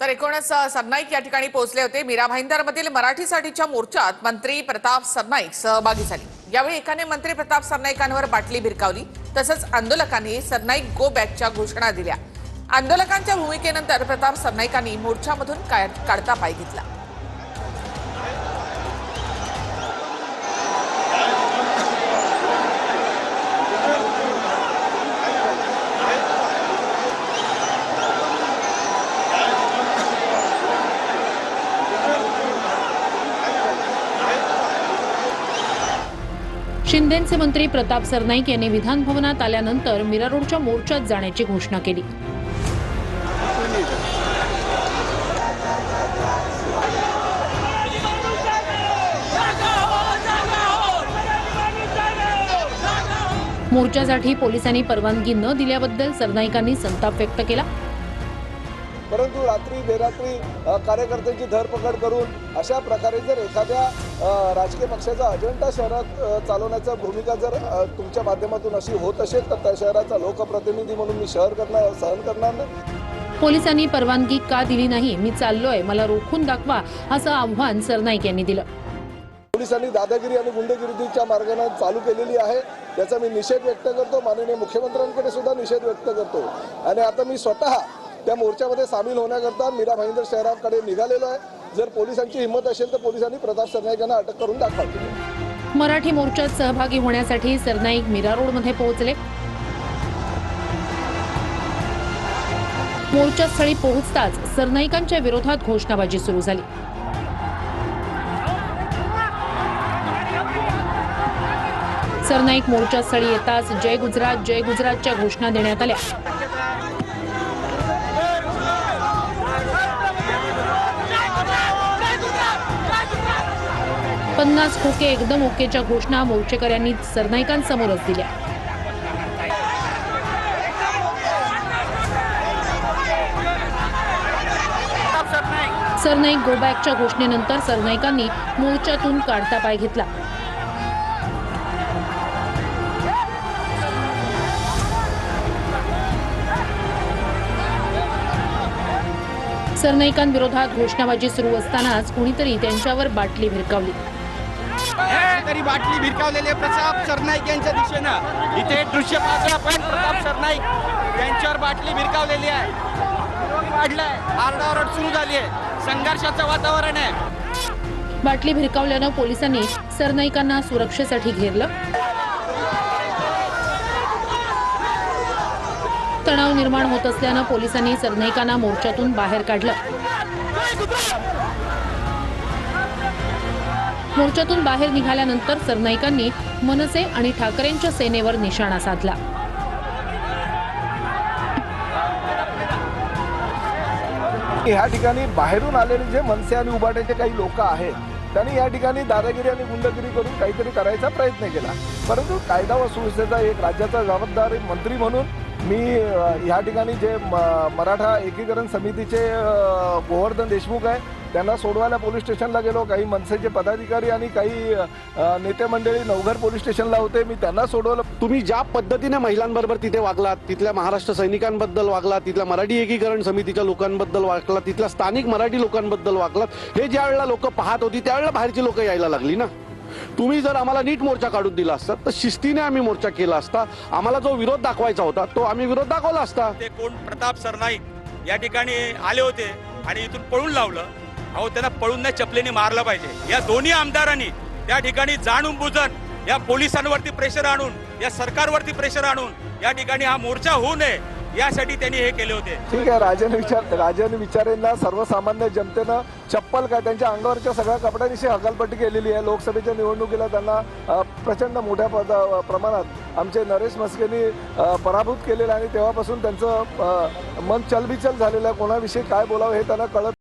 तर एकूणच सरनाईक या ठिकाणी पोहोचले होते। मीरा भाईंदरमधील मराठीसाठीच्या मोर्चात मंत्री प्रताप सरनाईक सहभागी झाले। यावेळी एकाने मंत्री प्रताप सरनाईकांवर बाटली भिरकावली, तसंच आंदोलकांनी सरनाईक गो बॅकच्या घोषणा दिल्या। आंदोलकांच्या भूमिकेनंतर प्रताप सरनाईकांनी मोर्चामधून काढता पाय घेतला। शिंदेचे मंत्री प्रताप सरनाईक यांनी विधान भवनात आल्यानंतर मीरा रोडच्या मोर्चात जाण्याची घोषणा केली। मोर्चासाठी पोलिसांनी परवानगी न दिल्याबद्दल सरनाईकांनी संताप व्यक्त केला। परंतु रात्री बेरात्री कार्यकर्त्यांची धरपकड करून अशा प्रकारे जर एखाद्या राजकीय पक्षाचा अजेंडा शहरात चालवण्याचा भूमिका जर तुमच्या माध्यमातून अशी होत असेल तर त्या शहराचा लोकप्रतिनिधी म्हणून मी सहन करणार नाही। पोलिसांनी परवानगी का दिली नाही, मी चाललोय, मला रोखून दाखवा, असं आव्हान सरनाईक यांनी दिलं। पोलिसांनी दादागिरी आणि गुंडगिरीच्या मार्गाने चालू केलेली आहे, याचा मी निषेध व्यक्त करतो। माननीय मुख्यमंत्र्यांकडे सुद्धा निषेध व्यक्त करतो आणि आता मी स्वतः त्या मोर्चामध्ये सामील होण्याकरता मीरा भाईंदर शहराकडे निघालेलो आहे। जर पोलिसांची हिंमत असेल तर पोलिसांनी प्रताप सरनाईकांना अटक करून दाखवावी। मराठी मोर्चात सहभागी होण्यासाठी सरनाईक मीरा रोडमध्ये पोहोचले। मोर्चास्थळी पोहोचताच सरनाईकांच्या विरोधात घोषणाबाजी सुरू झाली। सरनाईक मोर्चास्थळी येताच जय गुजरातच्या घोषणा देण्यात आल्या। "50 खोके एकदम ओकेच्या घोषणा मोर्चेकऱ्यांनी सरनाईकांसमोरच दिल्या। सरनाईक गो बॅकच्या घोषणेनंतर सरनाईकांनी मोर्चातून काढता पाय घेतला। सरनाईकांविरोधात घोषणाबाजी सुरू असतानाच कुणीतरी त्यांच्यावर बाटली भिरकावली। तरी बाटली भिरकावलेले प्रताप सरनाईक यांच्या दिशेनं इथे दृश्य पाहतो आपण। प्रताप सरनाईक यांच्यावर बाटली भिरकावलेली आहे, वाढलाय, आरडाओरड सुरू झाली आहे, संघर्षाचं वातावरण आहे। बाटली भिरकावल्यानं पोलिसांनी सरनाईकांना सुरक्षेसाठी घेरलं। तणाव निर्माण होत असल्यानं पोलिसांनी सरनाईकांना मोर्चातून बाहेर काढलं। मोर्चातून बाहेर निघाल्यानंतर सरनाईकांनी मनसे आणि ठाकरेंच्या सेनेवर निशाणा साधला। या ठिकाणी बाहेरून आलेले जे मनसे आणि उभाट्याचे काही लोक आहेत त्यांनी या ठिकाणी दादागिरी आणि गुंडगिरी करून काहीतरी करायचा प्रयत्न केला। परंतु कायदा व सुव्यवस्थेचा एक राज्याचा जबाबदारी मंत्री म्हणून मी या ठिकाणी जे मराठा एकीकरण समितीचे गोवर्धन देशमुख आहे त्यांना सोडवायला पोलीस स्टेशनला गेलो। काही मनसेचे पदाधिकारी आणि काही नेते मंडळी नवघर पोलीस स्टेशनला होते, मी त्यांना सोडवलं। तुम्ही ज्या पद्धतीने महिलांबरोबर तिथे वागलात, तिथल्या महाराष्ट्र सैनिकांबद्दल वागलात, तिथल्या मराठी एकीकरण समितीच्या लोकांबद्दल वागलात, तिथल्या स्थानिक मराठी लोकांबद्दल वागलात, हे ज्या वेळेला लोक पाहत होती त्यावेळेला बाहेरची लोक यायला लागली ना। तुम्ही जर आम्हाला नीट मोर्चा काढून दिला असता तर शिस्तीने आम्ही मोर्चा केला असता। आम्हाला जो विरोध दाखवायचा होता तो आम्ही विरोध दाखवला असता। ते कोण प्रताप सरनाईक या ठिकाणी आले होते आणि इथून पळून लावलं। अहो, त्यांना पळून नाही चपलेने मारलं पाहिजे। या दोन्ही आमदारांनी त्या ठिकाणी जाणून बुजून या पोलिसांवरती प्रेशर आणून, या सरकारवरती प्रेशर आणून या ठिकाणी हा मोर्चा होऊ नये यासाठी त्यांनी हे केले होते। ठीक आहे, राजन विचारेंना सर्वसामान्य जनतेनं चप्पल काय त्यांच्या अंगावरच्या सगळ्या कपड्यांशी हकालपट्टी केलेली आहे। लोकसभेच्या निवडणुकीला त्यांना प्रचंड मोठ्या प्रमाणात आमचे नरेश म्हस्केंनी पराभूत केलेलं आणि तेव्हापासून त्यांचं मन चलबिचल झालेलं आहे। कोणाविषयी काय बोलावं हे त्यांना कळत